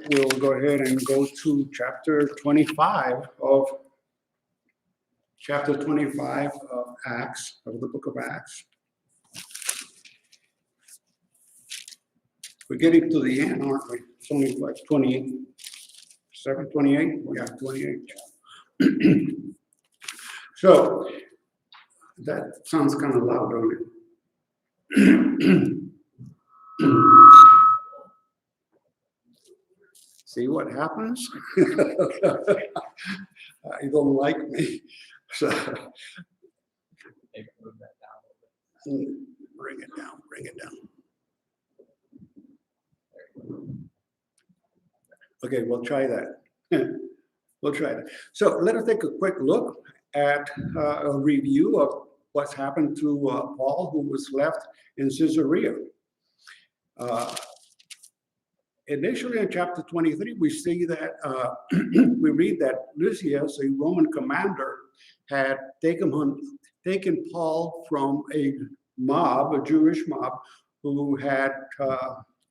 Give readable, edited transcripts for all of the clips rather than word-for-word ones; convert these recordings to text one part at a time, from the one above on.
we'll go ahead and go to chapter 25 of Acts, of the book of Acts. We're getting to the end, aren't we? It's only like 27, 28? Yeah, 28. So that sounds kind of loud, don't it? See what happens? You don't like me. So bring it down, bring it down. Okay, we'll try that. We'll try that. So let us take a quick look at a review of what's happened to Paul, who was left in Caesarea. Initially in chapter 23, we see that, we read that Lysias, a Roman commander, had taken Paul from a mob, a Jewish mob, who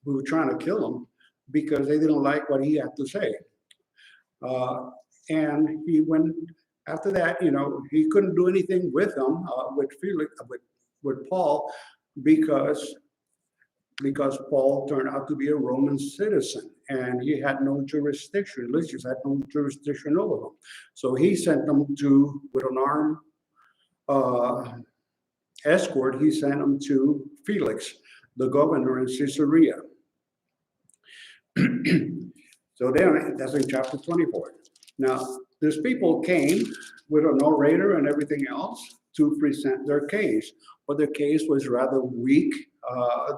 were trying to kill him because they didn't like what he had to say. And he went, after that, he couldn't do anything with him, with Felix, with Paul, because Paul turned out to be a Roman citizen and he had no jurisdiction. Lysias had no jurisdiction over him. So he sent them with an armed escort, he sent them to Felix, the governor in Caesarea. So that's in chapter 24. Now, these people came with an orator and everything else to present their case, but their case was rather weak.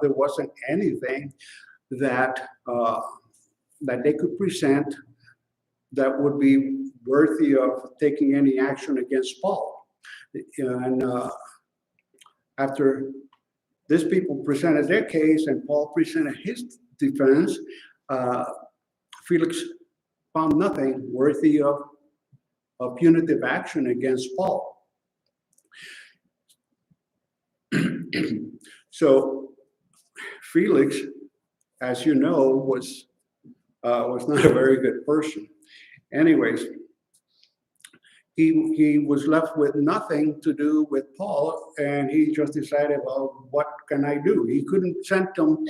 There wasn't anything that they could present that would be worthy of taking any action against Paul. And after these people presented their case and Paul presented his defense, Felix found nothing worthy of punitive action against Paul. So Felix, as you know, was not a very good person. Anyways, he was left with nothing to do with Paul, and he just decided, well, what can I do? He couldn't send him.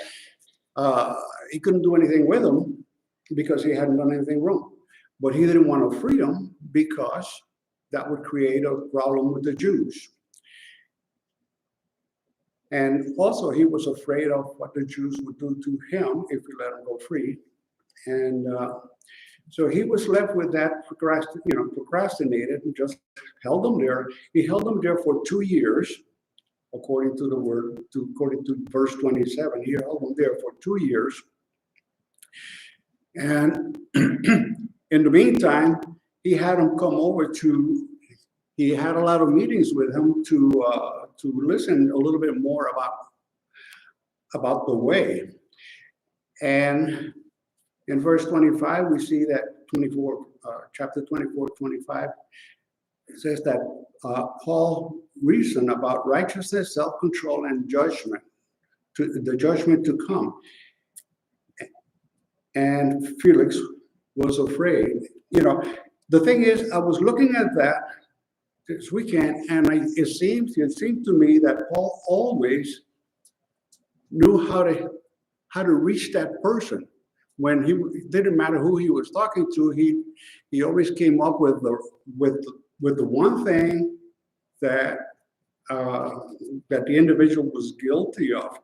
He couldn't do anything with him because he hadn't done anything wrong. But he didn't want to free him because that would create a problem with the Jews. And also, he was afraid of what the Jews would do to him if we let him go free. And so he was left with that procrastinated and just held them there. He held them there for 2 years, according to verse 27. He held them there for 2 years. And in the meantime, he had them come over he had a lot of meetings with him to listen a little bit more about the way. And in verse 25, we see that chapter 24, 25, it says that Paul reasoned about righteousness, self-control, and judgment, the judgment to come. And Felix was afraid. The thing is, I was looking at that this weekend, and it seemed to me that Paul always knew how to reach that person. When it didn't matter who he was talking to, he always came up with the one thing that the individual was guilty of,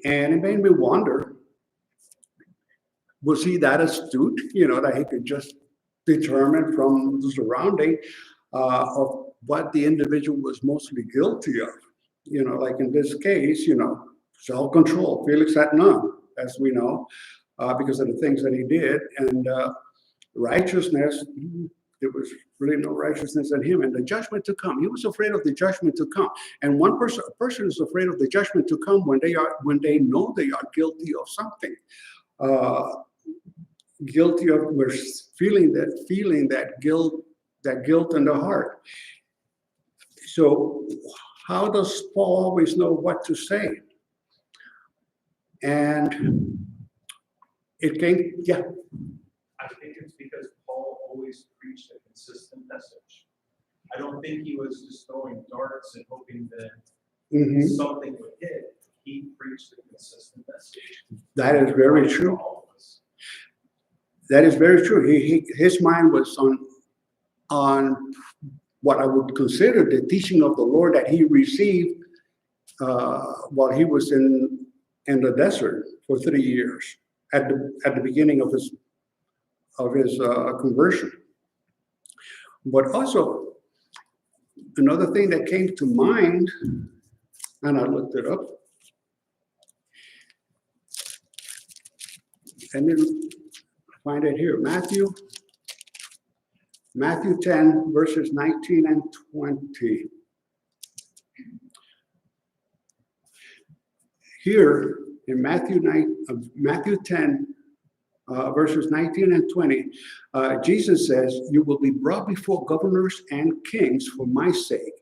and it made me wonder: was he that astute? That he could just determine from the surrounding of what the individual was mostly guilty of. Like in this case, self-control. Felix had none, as we know, because of the things that he did. And righteousness, there was really no righteousness in him. And the judgment to come, he was afraid of the judgment to come. And a person is afraid of the judgment to come when they know they are guilty of something. Guilty of feeling that guilt in the heart. So how does Paul always know what to say? And it came, yeah. I think it's because Paul always preached a consistent message. I don't think he was just throwing darts and hoping that Mhm. something would hit. He preached a consistent message. That is very For true. all of us. That is very true. His mind was on what I would consider the teaching of the Lord that he received while he was in the desert for 3 years at the beginning of his conversion. But also another thing that came to mind, and I looked it up. And then find it here, Matthew 10, verses 19 and 20. Here in Matthew 10, verses 19 and 20, Jesus says, "You will be brought before governors and kings for my sake,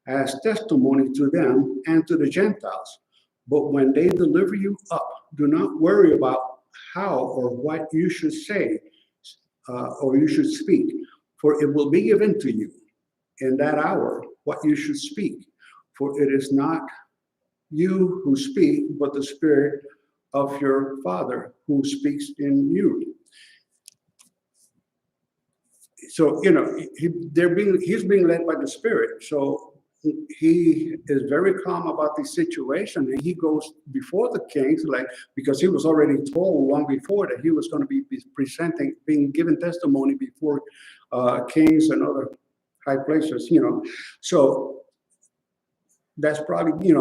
as testimony to them and to the Gentiles. But when they deliver you up, do not worry about how or what you should say or you should speak, for it will be given to you in that hour what you should speak. For it is not you who speak, but the Spirit of your Father who speaks in you." So, he's being led by the Spirit. So he is very calm about the situation, and he goes before the kings, because he was already told long before that he was going to be being given testimony before kings and other high places, So that's probably,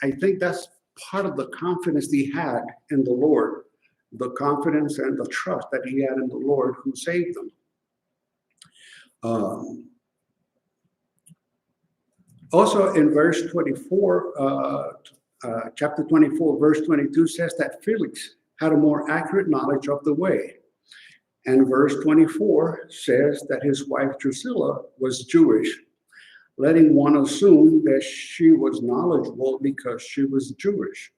I think that's part of the confidence he had in the Lord, the confidence and the trust that he had in the Lord who saved him. Also in verse 24, chapter 24, verse 22 says that Felix had a more accurate knowledge of the way. And verse 24 says that his wife Drusilla was Jewish, letting one assume that she was knowledgeable because she was Jewish.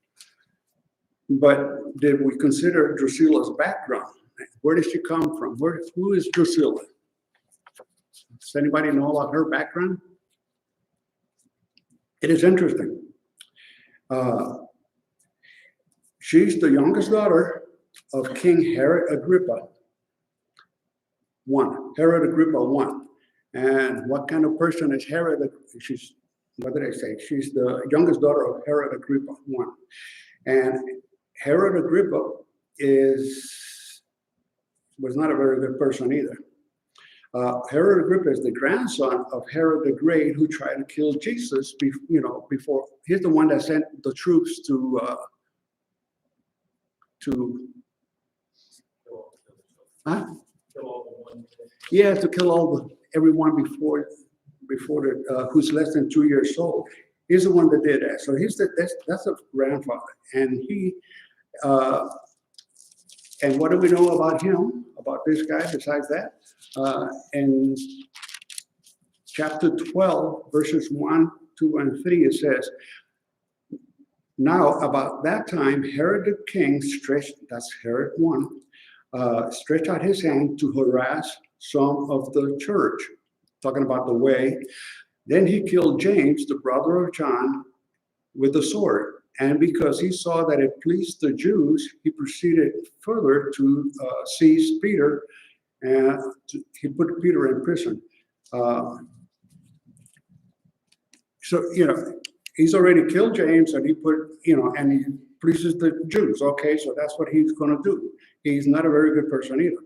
But did we consider Drusilla's background? Where did she come from? Who is Drusilla? Does anybody know about her background? It is interesting. She's the youngest daughter of King Herod Agrippa I. Herod Agrippa I. And what kind of person is Herod? What did I say? She's the youngest daughter of Herod Agrippa I. And Herod Agrippa was not a very good person either. Herod Agrippa is the grandson of Herod the Great, who tried to kill Jesus. Before he's the one that sent the troops to kill everyone before who's less than 2 years old. He's the one that did that. So that's a grandfather, and he. And what do we know about him, about this guy, besides that? In chapter 12, verses 1, 2, and 3, it says, "Now about that time, Herod the king that's Herod I, stretched out his hand to harass some of the church," talking about the way. "Then he killed James, the brother of John, with a sword. And because he saw that it pleased the Jews, he proceeded further to seize Peter, and he put Peter in prison." So, he's already killed James, and and he pleases the Jews. Okay, so that's what he's going to do. He's not a very good person either.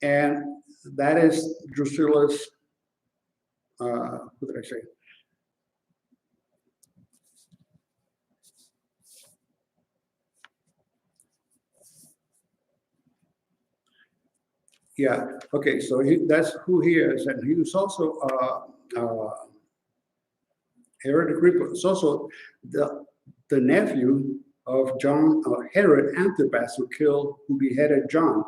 And that is Drusilla's, what did I say? Yeah, okay, so that's who he is. And he was also, Herod Agrippa is also the nephew of John, Herod Antipas, who beheaded John.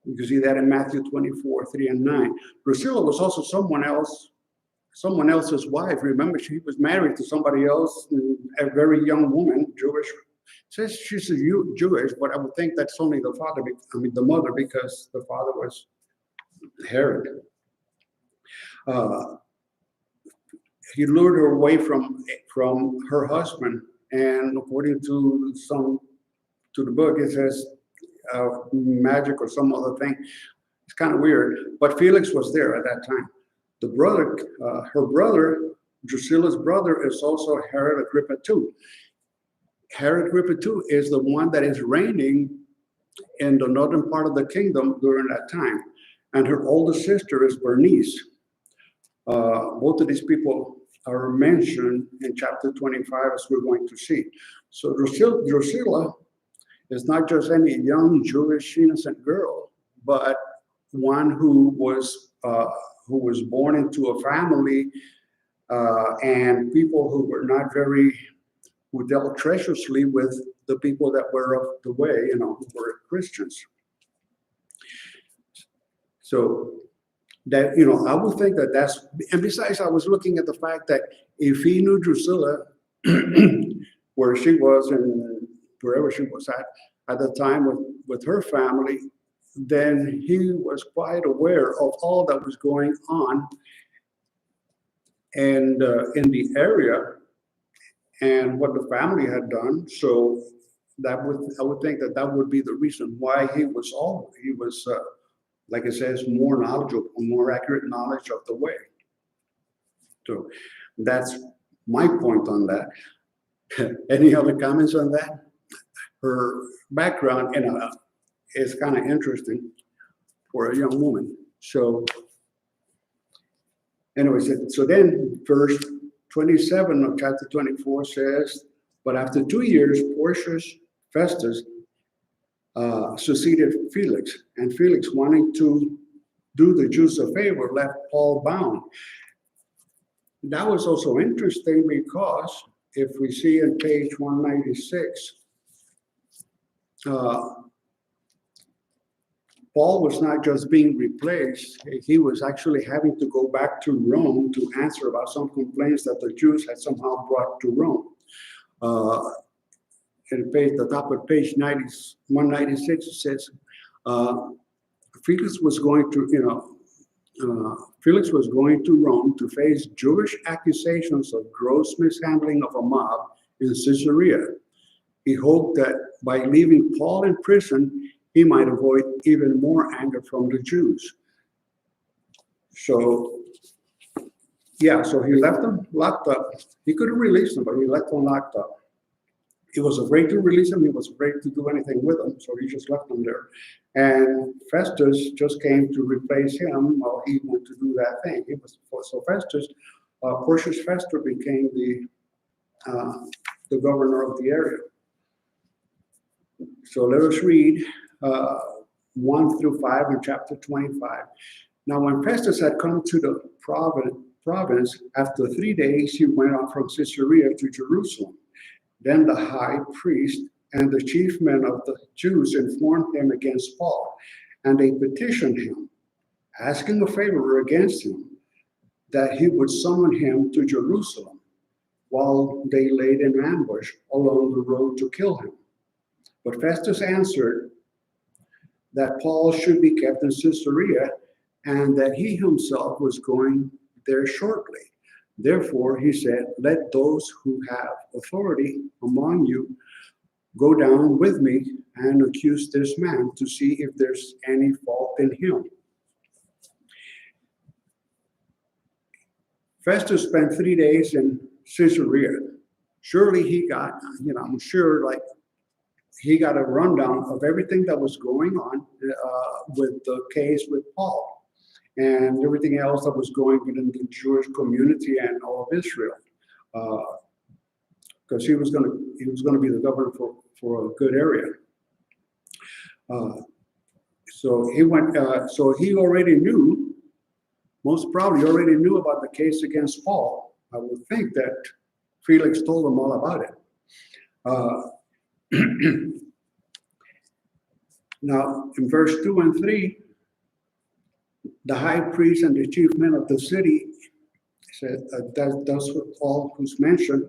You can see that in Matthew 24, 3 and 9. Drusilla was also someone else's wife. Remember, she was married to somebody else, a very young woman, Jewish Says she's a Jewish, but I would think that's only the father, the mother, because the father was Herod. He lured her away from her husband, and according to the book, it says magic or some other thing. It's kind of weird, but Felix was there at that time. The brother, her brother, Drusilla's brother, is also Herod Agrippa II. Herod Agrippa II is the one that is reigning in the northern part of the kingdom during that time, and her older sister is Bernice. Both of these people are mentioned in chapter 25, as we're going to see. So Drusilla is not just any young Jewish innocent girl, but one who was born into a family and people who were not who dealt treacherously with the people that were of the way, who were Christians. So that, I would think that's, and besides, I was looking at the fact that if he knew Drusilla, where she was and wherever she was at the time with her family, then he was quite aware of all that was going on and in the area and what the family had done. So I would think that would be the reason why he was like it says, more knowledgeable, more accurate knowledge of the way. So that's my point on that. Any other comments on that? Her background is kind of interesting for a young woman. So anyways, so then verse 27 of chapter 24 says, but after 2 years, Porcius Festus succeeded Felix, and Felix, wanting to do the Jews a favor, left Paul bound. That was also interesting because if we see on page 196, Paul was not just being replaced, he was actually having to go back to Rome to answer about some complaints that the Jews had somehow brought to Rome. The top of page 196, it says, Felix was going to Rome to face Jewish accusations of gross mishandling of a mob in Caesarea. He hoped that by leaving Paul in prison, he might avoid even more anger from the Jews. So, yeah, so he left them locked up. He could have released them, but he left them locked up. He was afraid to release them. He was afraid to do anything with them, so he just left them there. And Festus just came to replace him while he went to do that thing. Porcius Festus became the governor of the area. So let us read 1 through 5 in chapter 25. Now, when Festus had come to the province, after 3 days, he went on from Caesarea to Jerusalem. Then the high priest and the chief men of the Jews informed him against Paul, and they petitioned him, asking a favor against him, that he would summon him to Jerusalem, while they laid in ambush along the road to kill him. But Festus answered that Paul should be kept in Caesarea, and that he himself was going there shortly. Therefore, he said, let those who have authority among you go down with me and accuse this man to see if there's any fault in him. Festus spent 3 days in Caesarea. Surely he got, I'm sure, like, he got a rundown of everything that was going on with the case with Paul and everything else that was going within the Jewish community and all of Israel, because he was going to be the governor for a good area. So he went. So he already knew, most probably already knew about the case against Paul. I would think that Felix told him all about it. Now, in verse 2 and 3, the high priest and the chief men of the city said, that's what Paul who's mentioned,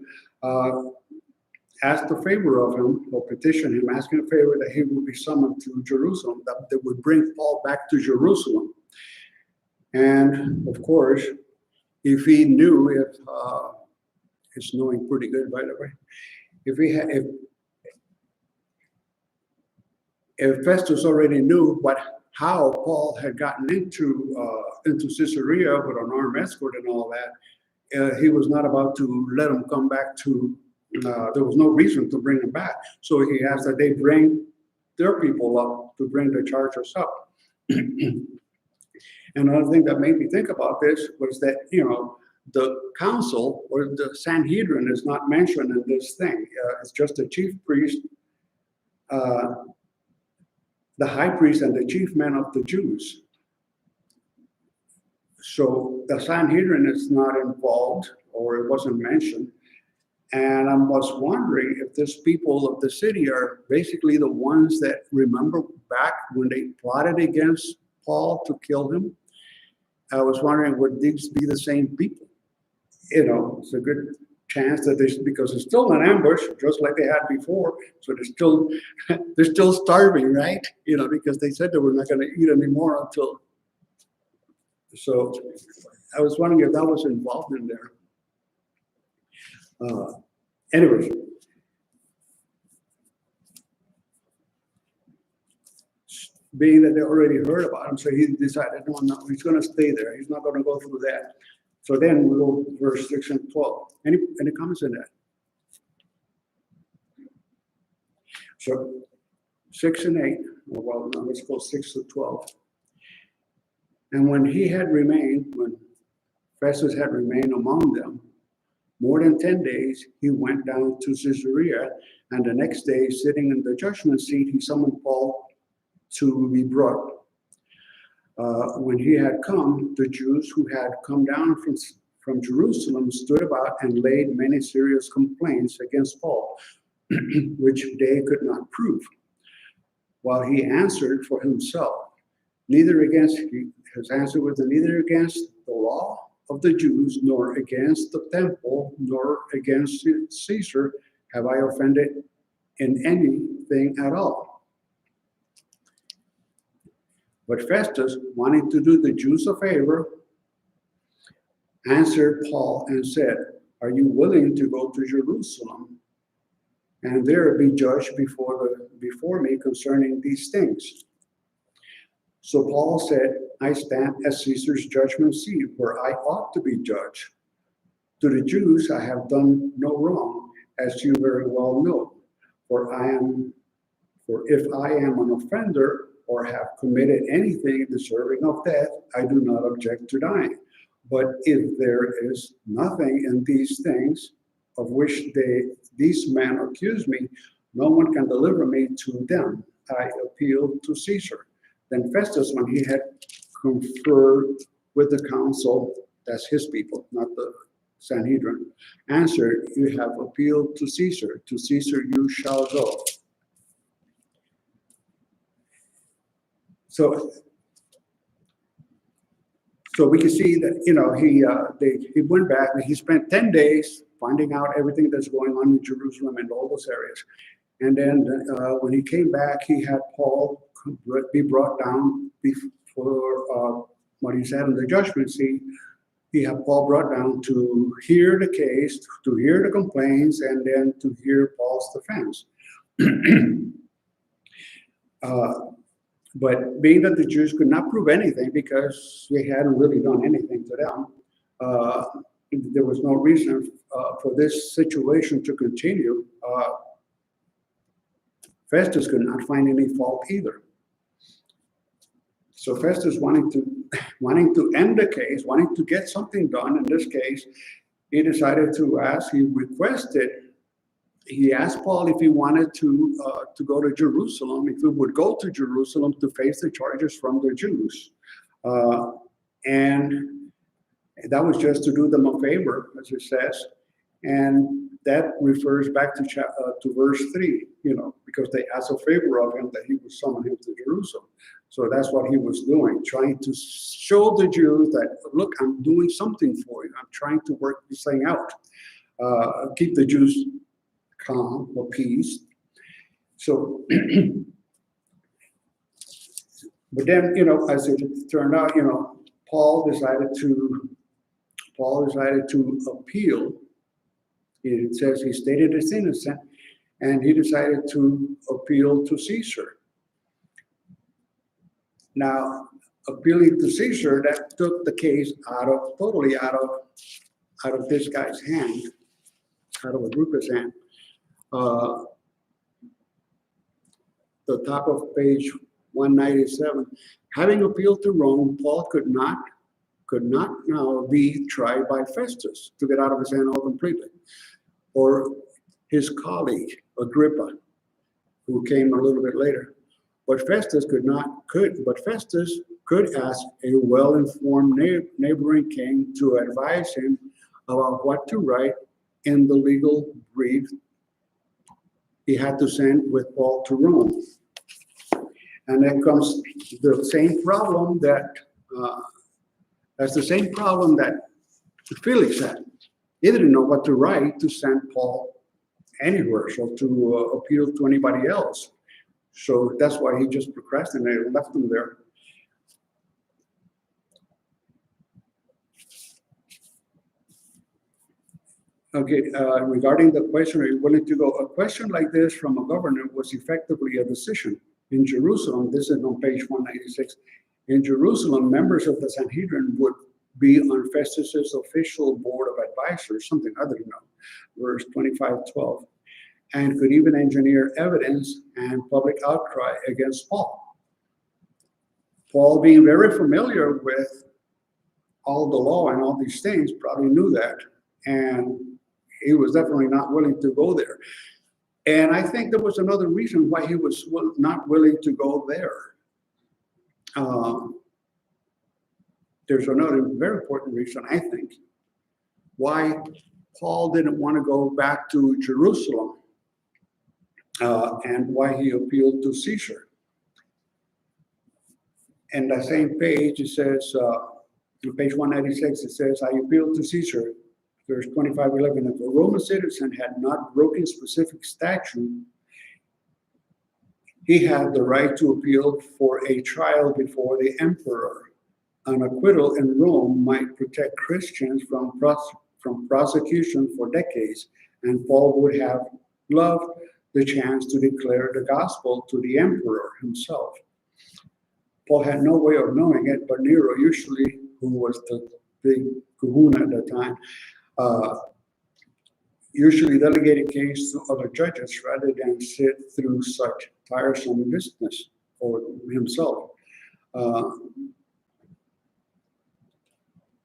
asked a favor of him, or petitioned him, asking a favor that he would be summoned to Jerusalem, that they would bring Paul back to Jerusalem. And of course, if he knew, it's knowing pretty good, by the way, if Festus already knew how Paul had gotten into Caesarea with an armed escort and all that, he was not about to let him come back to. There was no reason to bring him back, so he asked that they bring their people up to bring the charges up. Another thing that made me think about this was that, the council or the Sanhedrin is not mentioned in this thing. It's just the chief priest, the high priest, and the chief men of the Jews. So the Sanhedrin is not involved, or it wasn't mentioned. And I was wondering if these people of the city are basically the ones that remember back when they plotted against Paul to kill him. I was wondering, would these be the same people? It's a good chance that because it's still an ambush, just like they had before. So they're still starving, right? Because they said they were not going to eat anymore until. So I was wondering if that was involved in there. Anyways, being that they already heard about him, so he decided, no, he's going to stay there. He's not going to go through that. So then we go to verse 6 and 12. Any comments on that? So 6 and 8. Well, now let's go 6 to 12. And when Festus had remained among them more than 10 days, he went down to Caesarea, and the next day, sitting in the judgment seat, he summoned Paul to be brought. When he had come, the Jews who had come down from Jerusalem stood about and laid many serious complaints against Paul, which they could not prove. While he answered for himself, neither against the law of the Jews, nor against the temple, nor against Caesar have I offended in anything at all. But Festus, wanting to do the Jews a favor, answered Paul and said, are you willing to go to Jerusalem and there be judged before me concerning these things? So Paul said, I stand at Caesar's judgment seat, where I ought to be judged. To the Jews I have done no wrong, as you very well know. For if I am an offender or have committed anything deserving of death, I do not object to dying. But if there is nothing in these things of which these men accuse me, no one can deliver me to them. I appeal to Caesar. Then Festus, when he had conferred with the council, that's his people, not the Sanhedrin, answered, you have appealed to Caesar you shall go. So we can see that, he went back and he spent 10 days finding out everything that's going on in Jerusalem and all those areas. And then when he came back, he had Paul be brought down before what he said in the judgment seat. He had Paul brought down to hear the case, to hear the complaints, and then to hear Paul's defense. But being that the Jews could not prove anything because they hadn't really done anything to them, there was no reason for this situation to continue. Festus could not find any fault either. So Festus, wanting to end the case, wanting to get something done in this case, he decided to ask. He asked Paul if he wanted to go to Jerusalem, if he would go to Jerusalem to face the charges from the Jews, and that was just to do them a favor, as it says, and that refers back to verse 3, because they asked a favor of him that he would summon him to Jerusalem. So that's what he was doing, trying to show the Jews that, look, I'm doing something for you. I'm trying to work this thing out, keep the Jews calm, appeased. So, but then, as it turned out, Paul decided to appeal. It says he stated his innocent, and he decided to appeal to Caesar. Now, appealing to Caesar, that took the case totally out of this guy's hand, out of Agrippa's hand. The top of page 197, having appealed to Rome, Paul could not now be tried by Festus, to get out of his hand all completely, or his colleague Agrippa, who came a little bit later. But Festus could ask a well-informed neighboring king to advise him about what to write in the legal brief he had to send with Paul to Rome. And then comes the same problem that Felix had. He didn't know what to write to send Paul anywhere, so to appeal to anybody else. So that's why he just procrastinated and left him there. Okay, regarding the question, are you willing to go? A question like this from a governor was effectively a decision. In Jerusalem, this is on page 196, in Jerusalem, members of the Sanhedrin would be on Festus's official board of advisors, something other than verse 25:12, and could even engineer evidence and public outcry against Paul. Paul, being very familiar with all the law and all these things, probably knew that, and he was definitely not willing to go there. And I think there was another reason why he was not willing to go there. There's another very important reason, I think, why Paul didn't want to go back to Jerusalem, and why he appealed to Caesar. And that same page, it says, on page 196, it says, I appealed to Caesar. Verse 25:11, if a Roman citizen had not broken specific statute, he had the right to appeal for a trial before the emperor. An acquittal in Rome might protect Christians from prosecution for decades, and Paul would have loved the chance to declare the gospel to the emperor himself. Paul had no way of knowing it, but Nero, usually, who was the big kahuna at the time, usually delegated case to other judges rather than sit through such tiresome business for himself.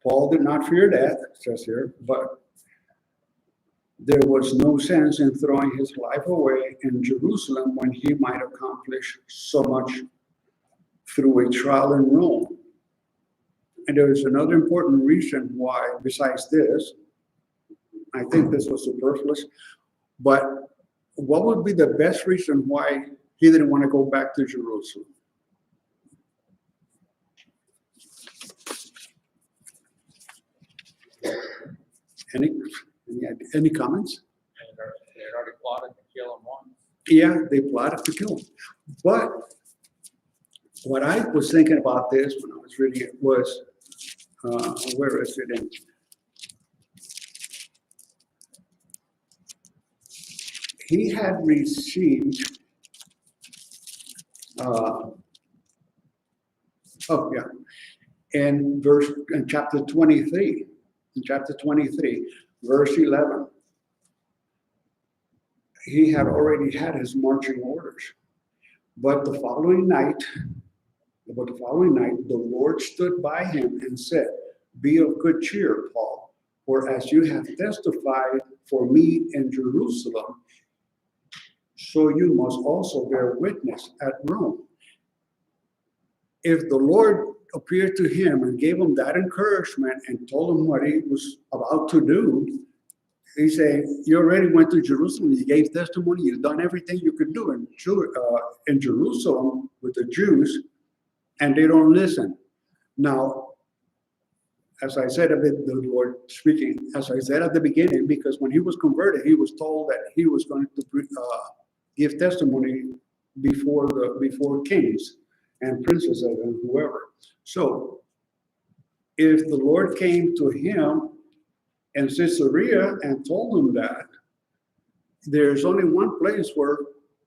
Paul did not fear death, it says here, but there was no sense in throwing his life away in Jerusalem when he might accomplish so much through a trial in Rome. And there is another important reason why, besides this, I think this was superfluous, but what would be the best reason why he didn't want to go back to Jerusalem? Any comments? They had already plotted to kill him once. Yeah, they plotted to kill him. But what I was thinking about this when I was reading it was, where is it in? He had received, in chapter 23, verse 11, he had already had his marching orders. But the following night, the Lord stood by him and said, be of good cheer, Paul, for as you have testified for me in Jerusalem, so you must also bear witness at Rome. If the Lord appeared to him and gave him that encouragement and told him what he was about to do, he said, you already went to Jerusalem, you gave testimony, you've done everything you could do in Jerusalem with the Jews, and they don't listen. Now, as I said, the Lord speaking, as I said at the beginning, because when he was converted, he was told that he was going to give testimony before kings and princesses and whoever. So if the Lord came to him in Caesarea and told him that, there's only one place where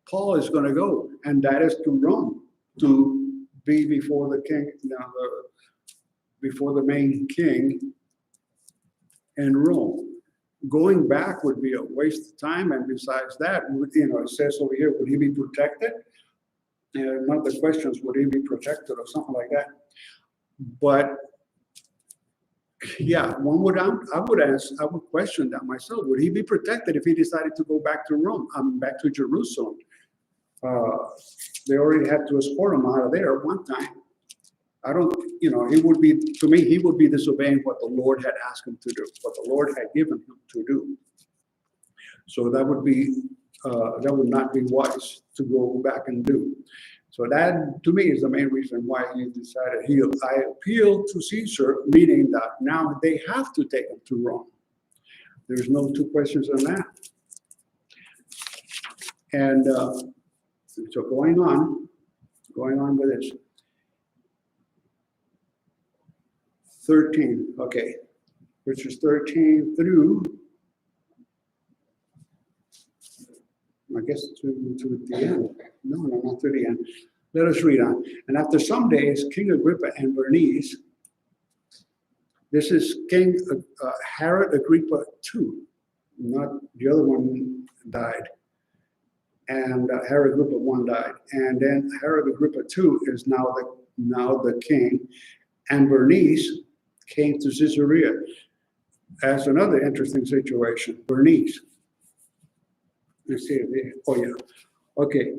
Paul is going to go, and that is to Rome, to be before the king, before the main king in Rome. Going back would be a waste of time, and besides that, it says over here, would he be protected? And one of the questions, would he be protected or something like that? But yeah, I would question that myself. Would he be protected if he decided to go back to Rome? Back to Jerusalem. They already had to escort him out of there at one time. I don't, he would be, to me, he would be disobeying what the Lord had asked him to do, what the Lord had given him to do. So that would not be wise to go back and do. So that, to me, is the main reason why he decided I appeal to Caesar, meaning that now they have to take him to Rome. There's no two questions on that. And so going on with this. 13, okay, verses 13 through, I guess to the end. No, not to the end. Let us read on. And after some days, King Agrippa and Bernice, this is King Herod Agrippa II, not the other one died. And Herod Agrippa I died. And then Herod Agrippa II is now the king. And Bernice came to Caesarea. That's another interesting situation. Bernice. Let's see. Oh, yeah. Okay.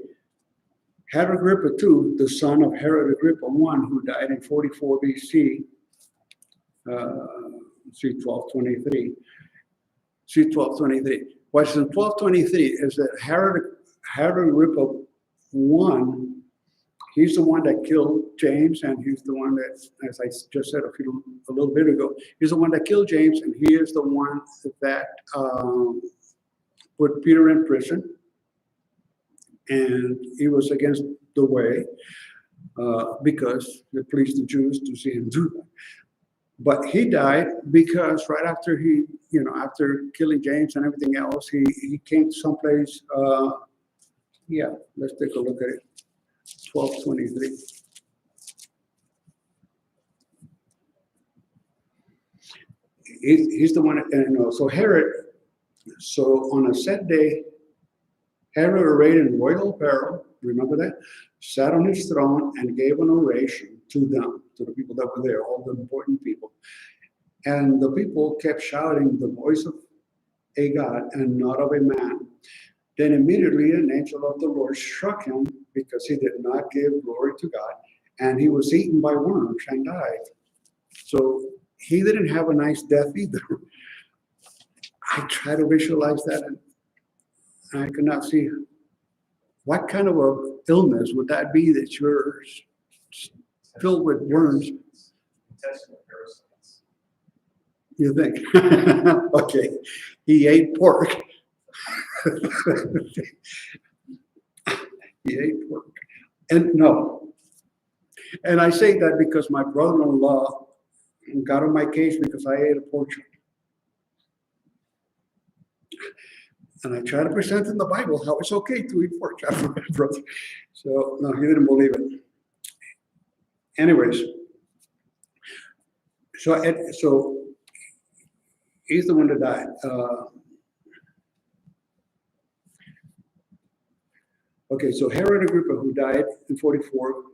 Herod Agrippa II, the son of Herod Agrippa I, who died in 44 BC. 1223. See 1223. What's in 1223 is that Herod Agrippa I, he's the one that killed James, and he's the one that, as I just said a little bit ago, he's the one that killed James, and he is the one that put Peter in prison, and he was against the way because it pleased the Jews to see him do that. But he died because right after after killing James and everything else, he came to someplace. Let's take a look at it. 1223. He's the one, so Herod, so on a set day, Herod, arrayed in royal apparel, remember that, sat on his throne and gave an oration to them, to the people that were there, all the important people. And the people kept shouting the voice of a God and not of a man. Then immediately an angel of the Lord struck him because he did not give glory to God, and he was eaten by worms and died. So he didn't have a nice death either. I try to visualize that, and I could not see what kind of a illness would that be that you're filled with worms. Intestinal parasites. You think? Okay, he ate pork. He ate pork. And no. And I say that because my brother-in-law got on my case because I ate a pork chop. And I try to present in the Bible how it's okay to eat pork chop for my brother. So, no, he didn't believe it. Anyways, so he's the one that died. Okay, so Herod Agrippa, who died in 44,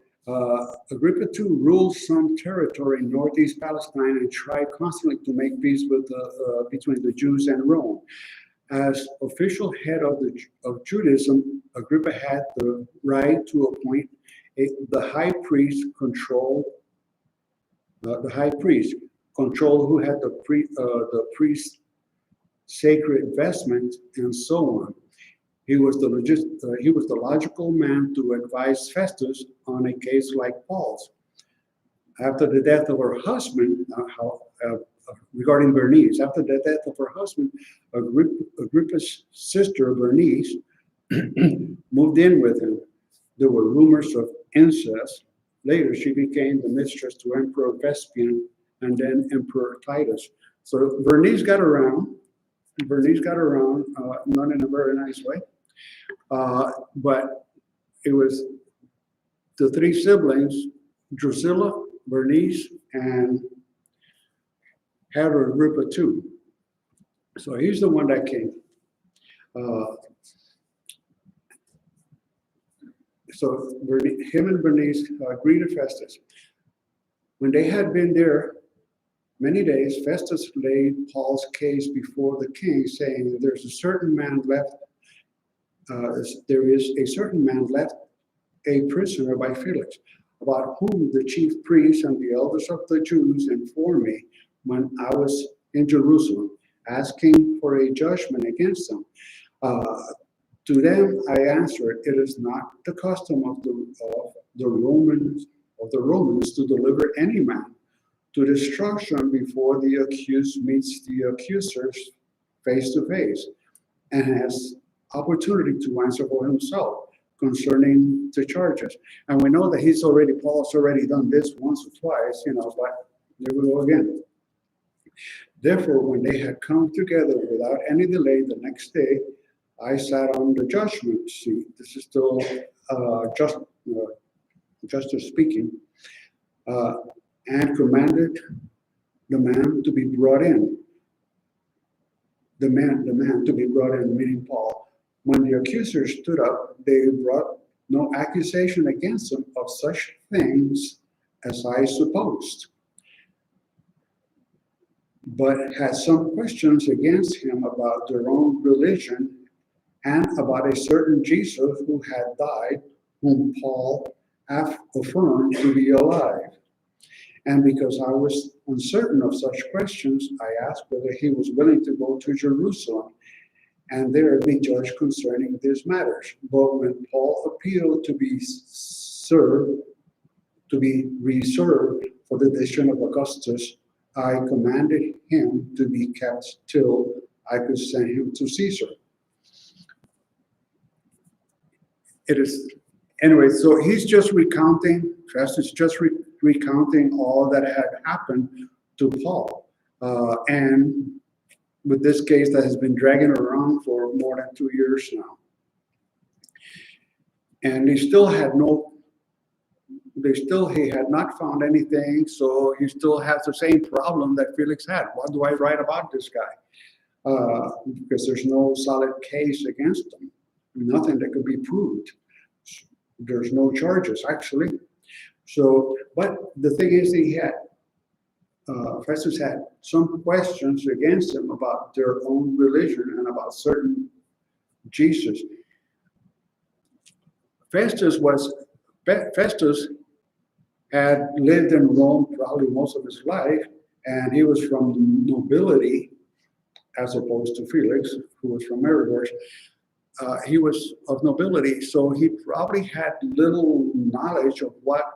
Agrippa II ruled some territory in northeast Palestine and tried constantly to make peace with between the Jews and Rome. As official head of Judaism, Agrippa had the right to appoint the high priest control who had the priest's sacred vestments and so on. He was the logical man to advise Festus on a case like Paul's. after the death of her husband, regarding Bernice, after the death of her husband, Agrippa's sister, Bernice, moved in with him. There were rumors of incest. Later, she became the mistress to Emperor Vespasian and then Emperor Titus. So Bernice got around. Not in a very nice way. But it was the three siblings, Drusilla, Bernice, and Herod Agrippa too. So he's the one that came. So him and Bernice greeted Festus. When they had been there many days, Festus laid Paul's case before the king, saying, there is a certain man left a prisoner by Felix, about whom the chief priests and the elders of the Jews informed me when I was in Jerusalem, asking for a judgment against them. To them I answered, it is not the custom of the Romans to deliver any man to destruction before the accused meets the accusers face to face and has opportunity to answer for himself concerning the charges. And we know that Paul's already done this once or twice, but there we go again. Therefore, when they had come together without any delay the next day, I sat on the judgment seat. This is still justice speaking, and commanded the man to be brought in. The man to be brought in, meaning Paul. When the accusers stood up, they brought no accusation against him of such things as I supposed, but had some questions against him about their own religion and about a certain Jesus who had died, whom Paul affirmed to be alive. And because I was uncertain of such questions, I asked whether he was willing to go to Jerusalem and there be judged concerning these matters. But when Paul appealed to be reserved for the decision of Augustus, I commanded him to be kept till I could send him to Caesar. Anyway, so he's just recounting, Festus is just recounting all that had happened to Paul. And with this case that has been dragging around for more than 2 years now. And he had not found anything, so he still has the same problem that Felix had. What do I write about this guy? Because there's no solid case against him, nothing that could be proved. There's no charges, actually. So, but the thing is, Festus had some questions against him about their own religion and about certain Jesus. Festus had lived in Rome probably most of his life, and he was from the nobility, as opposed to Felix, who was from Merodorus. He was of nobility, so he probably had little knowledge of what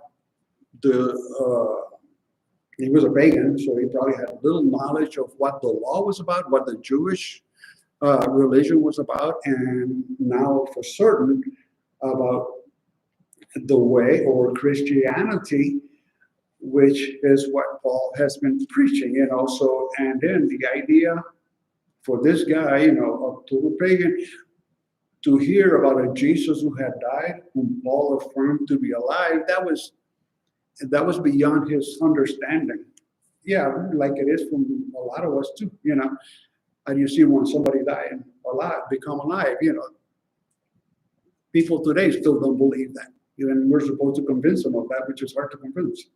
he was a pagan, so he probably had little knowledge of what the law was about, what the Jewish religion was about, and now for certain about the way or Christianity, which is what Paul has been preaching, So, and then the idea for this guy, a total pagan, to hear about a Jesus who had died, whom Paul affirmed to be alive, that was beyond his understanding. Yeah, like it is from a lot of us too, And you see when somebody died alive, become alive, People today still don't believe that. Even we're supposed to convince them of that, which is hard to convince.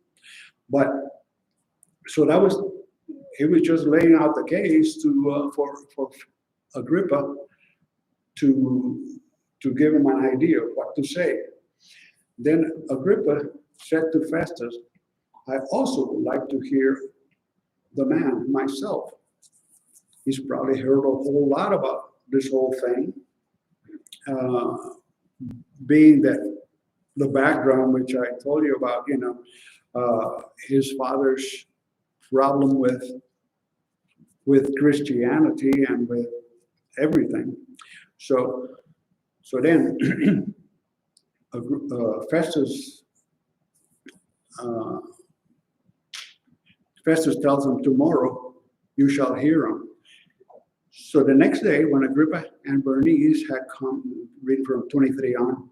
But so he was just laying out the case for Agrippa to give him an idea of what to say. Then Agrippa said to Festus, I also would like to hear the man myself. He's probably heard a whole lot about this whole thing, being that the background which I told you about, his father's problem with Christianity and with everything. So then Festus tells him, tomorrow you shall hear him. So the next day, when Agrippa and Bernice had come, reading from 23 on,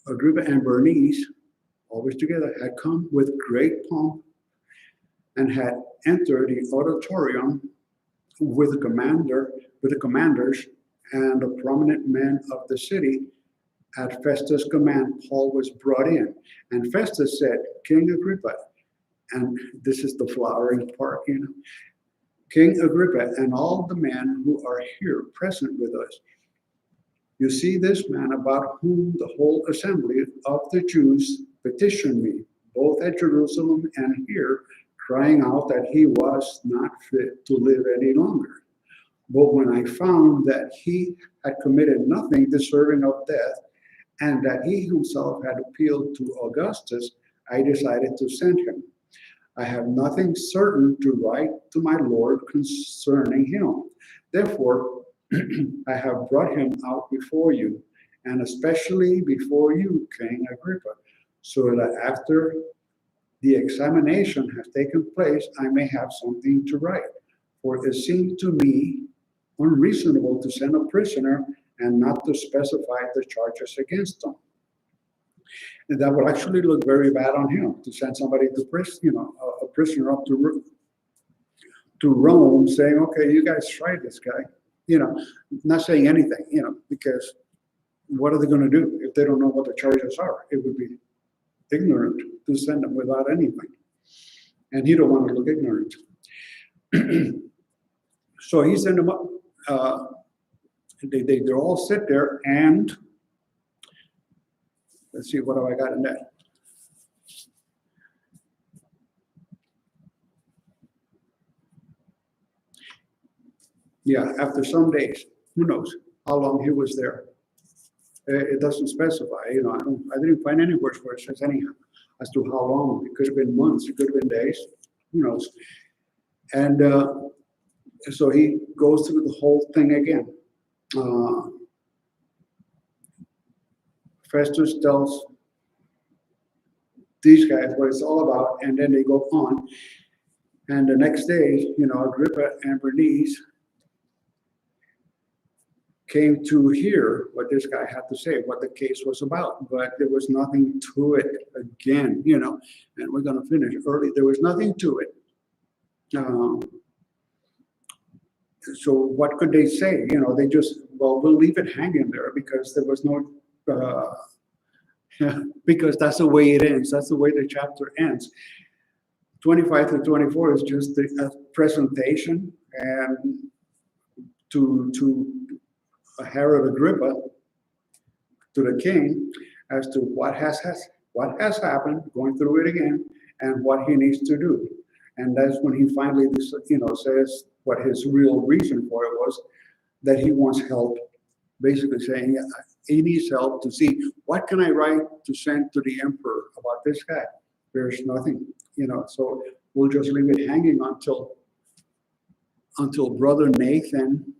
Agrippa and Bernice, always together, had come with great pomp and had entered the auditorium with the commanders and the prominent men of the city. At Festus' command, Paul was brought in. And Festus said, King Agrippa, and this is the flowering part, King Agrippa and all the men who are here present with us, you see this man about whom the whole assembly of the Jews petitioned me, both at Jerusalem and here, crying out that he was not fit to live any longer. But when I found that he had committed nothing deserving of death, and that he himself had appealed to Augustus, I decided to send him. I have nothing certain to write to my Lord concerning him. Therefore, I have brought him out before you, and especially before you, King Agrippa, so that after the examination has taken place, I may have something to write. For it seemed to me unreasonable to send a prisoner and not to specify the charges against him. And that would actually look very bad on him, to send somebody to prison, a prisoner up to Rome, saying, okay, you guys try this guy, not saying anything, because what are they going to do if they don't know what the charges are? It would be ignorant to send them without anything. And he don't want to look ignorant. So he sent them up. They all sit there, and let's see, what have I got in that? Yeah, after some days, who knows how long he was there. It doesn't specify, I didn't find any words where it says anyhow as to how long. It could have been months, it could have been days, who knows. And so he goes through the whole thing again. Festus tells these guys what it's all about, and then they go on. And the next day, Agrippa and Bernice came to hear what this guy had to say, what the case was about, but there was nothing to it again, and we're going to finish early. There was nothing to it. So what could they say? They just, we'll leave it hanging there because there was no, because that's the way it ends. That's the way the chapter ends. 25 to 24 is just a presentation and to Herod Agrippa, to the king, as to what has happened, going through it again, and what he needs to do. And that's when he finally, says what his real reason for it was, that he wants help, basically saying he needs help to see what can I write to send to the emperor about this guy. There's nothing, so we'll just leave it hanging until Brother Nathan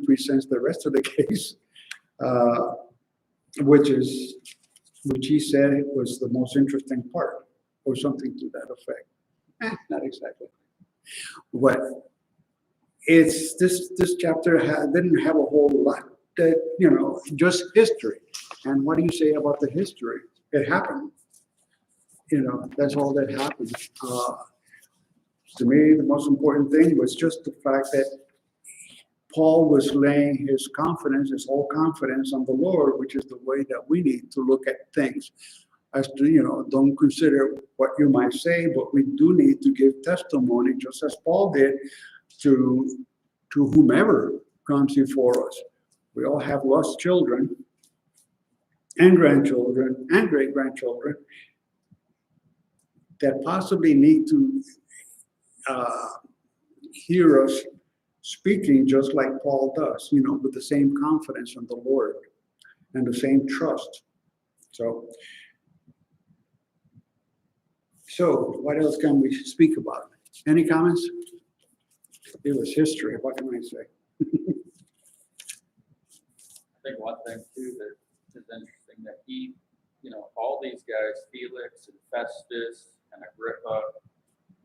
presents the rest of the case, which he said was the most interesting part, or something to that effect. Not exactly. But it's this chapter didn't have a whole lot that, just history. And what do you say about the history? It happened. That's all that happened. To me, the most important thing was just the fact that Paul was laying his whole confidence on the Lord, which is the way that we need to look at things. As to, don't consider what you might say, but we do need to give testimony, just as Paul did, to whomever comes before us. We all have lost children and grandchildren and great-grandchildren that possibly need to hear us speaking just like Paul does, with the same confidence in the Lord and the same trust. So So what else can we speak about? Any comments? It was history, what can I say? I think one thing too that is interesting that he, all these guys, Felix and Festus and Agrippa,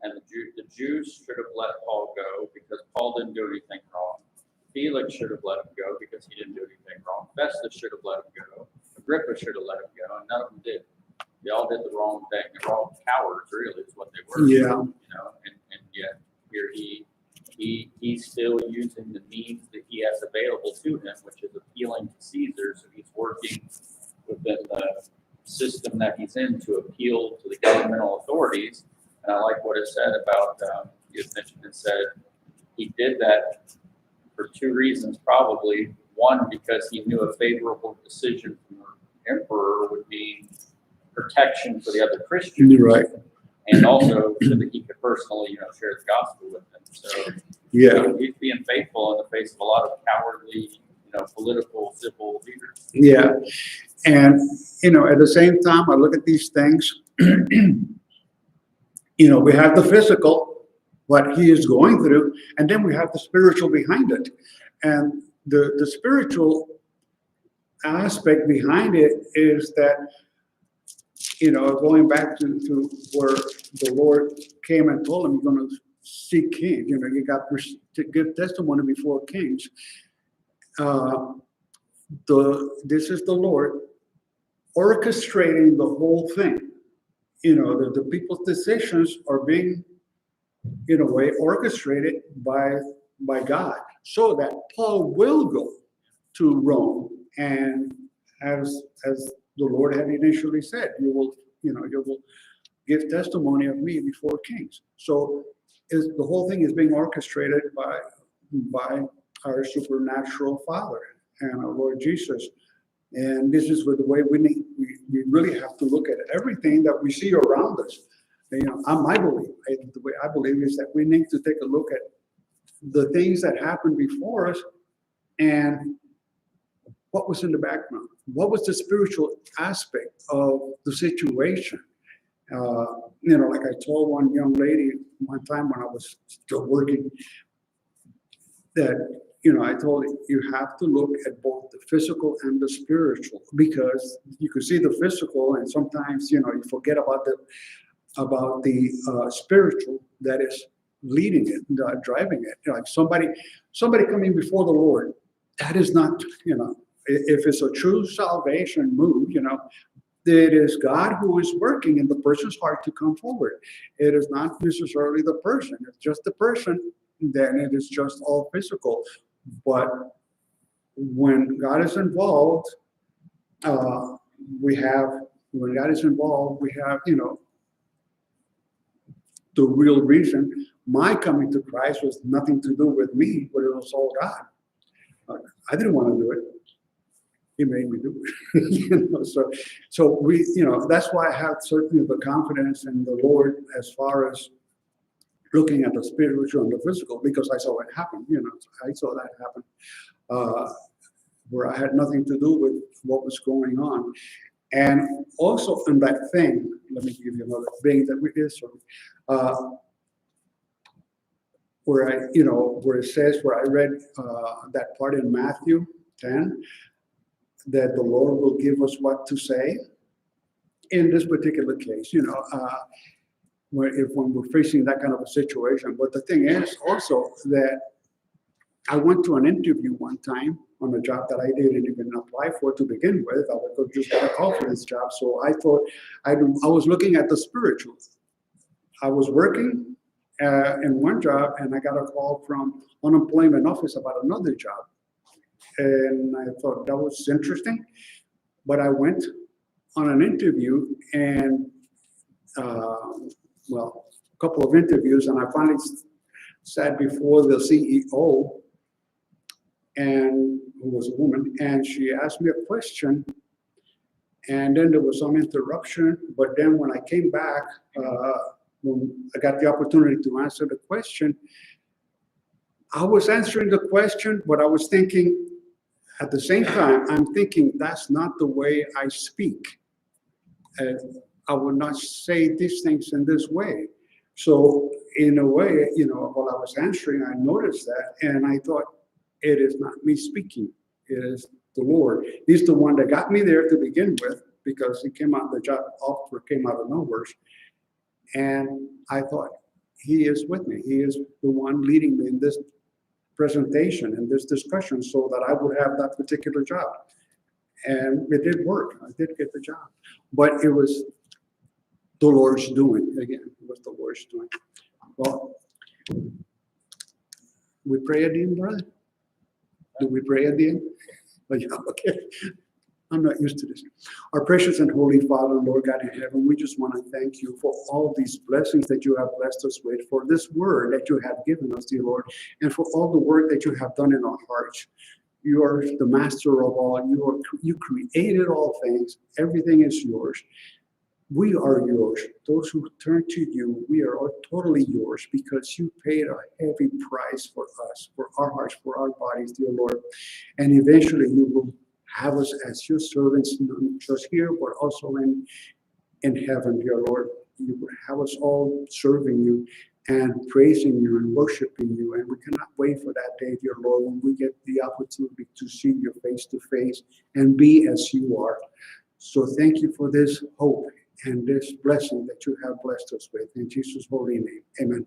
and the Jews should have let Paul go because Paul didn't do anything wrong. Felix should have let him go because he didn't do anything wrong. Festus should have let him go. Agrippa should have let him go, and none of them did. They all did the wrong thing. They were all cowards, really, is what they were. Yeah. And yet here he's still using the means that he has available to him, which is appealing to Caesar. So he's working within the system that he's in to appeal to the governmental authorities. And I like what it said about, you had mentioned and said he did that for two reasons, probably. One, because he knew a favorable decision from the emperor would mean protection for the other Christians. You're right. And also so that he could personally, share the gospel with them. So Yeah, he's being faithful in the face of a lot of cowardly, political, civil leaders. yeah. And, at the same time, I look at these things, we have the physical, what he is going through, and then we have the spiritual behind it. And the spiritual aspect behind it is that, going back to where the Lord came and told him, you're going to seek kings, you got to give testimony before kings. This is the Lord orchestrating the whole thing. The people's decisions are being, in a way, orchestrated by God, so that Paul will go to Rome, and as the Lord had initially said, you will give testimony of me before kings. So the whole thing is being orchestrated by our supernatural Father and our Lord Jesus. And this is the way we really have to look at everything that we see around us. My belief, the way I believe, is that we need to take a look at the things that happened before us and what was in the background. What was the spiritual aspect of the situation? Like I told one young lady one time when I was still working, that I told her, you have to look at both the physical and the spiritual, because you can see the physical and sometimes you forget about the spiritual that is leading it, driving it. Like somebody coming before the Lord, that is not, if it's a true salvation move, it is God who is working in the person's heart to come forward. It is not necessarily the person. It's just the person, then it is just all physical. But when God is involved, we have the real reason. My coming to Christ was nothing to do with me, but it was all God. I didn't want to do it. He made me do it. So we, that's why I have certainly the confidence in the Lord as far as looking at the spiritual and the physical, because I saw it happen. I saw that happen, where I had nothing to do with what was going on. And also in that thing, let me give you another thing that we did. Where it says, where I read that part in Matthew 10, that the Lord will give us what to say. In this particular case, when we're facing that kind of a situation. But the thing is also that I went to an interview one time on a job that I didn't even apply for to begin with. I was just got a call for this job. So I thought I was looking at the spiritual. I was working in one job and I got a call from unemployment office about another job. And I thought that was interesting. But I went on an interview and a couple of interviews, and I finally sat before the CEO, and who was a woman, and she asked me a question, and then there was some interruption. But then when I came back, when I got the opportunity to answer the question, I was answering the question, but I was thinking at the same time, I'm thinking that's not the way I speak. I would not say these things in this way. So in a way, while I was answering, I noticed that, and I thought, it is not me speaking. It is the Lord. He's the one that got me there to begin with, because the job offer came out of nowhere. And I thought, he is with me. He is the one leading me in this presentation and this discussion so that I would have that particular job. And it did work. I did get the job. But it was the Lord's doing. Again, it was the Lord's doing. Well, we pray at the end, brother? Do we pray at the end? Oh, yeah, okay. I'm not used to this. Our precious and holy Father, Lord God in heaven, we just want to thank you for all these blessings that you have blessed us with, for this word that you have given us, dear Lord, and for all the work that you have done in our hearts. You are the master of all. You created all things. Everything is yours. We are yours. Those who turn to you, we are all totally yours, because you paid a heavy price for us, for our hearts, for our bodies, dear Lord. And eventually you will have us as your servants, not just here, but also in heaven, dear Lord. You will have us all serving you and praising you and worshiping you. And we cannot wait for that day, dear Lord, when we get the opportunity to see you face to face and be as you are. So thank you for this hope and this blessing that you have blessed us with. In Jesus' holy name, amen.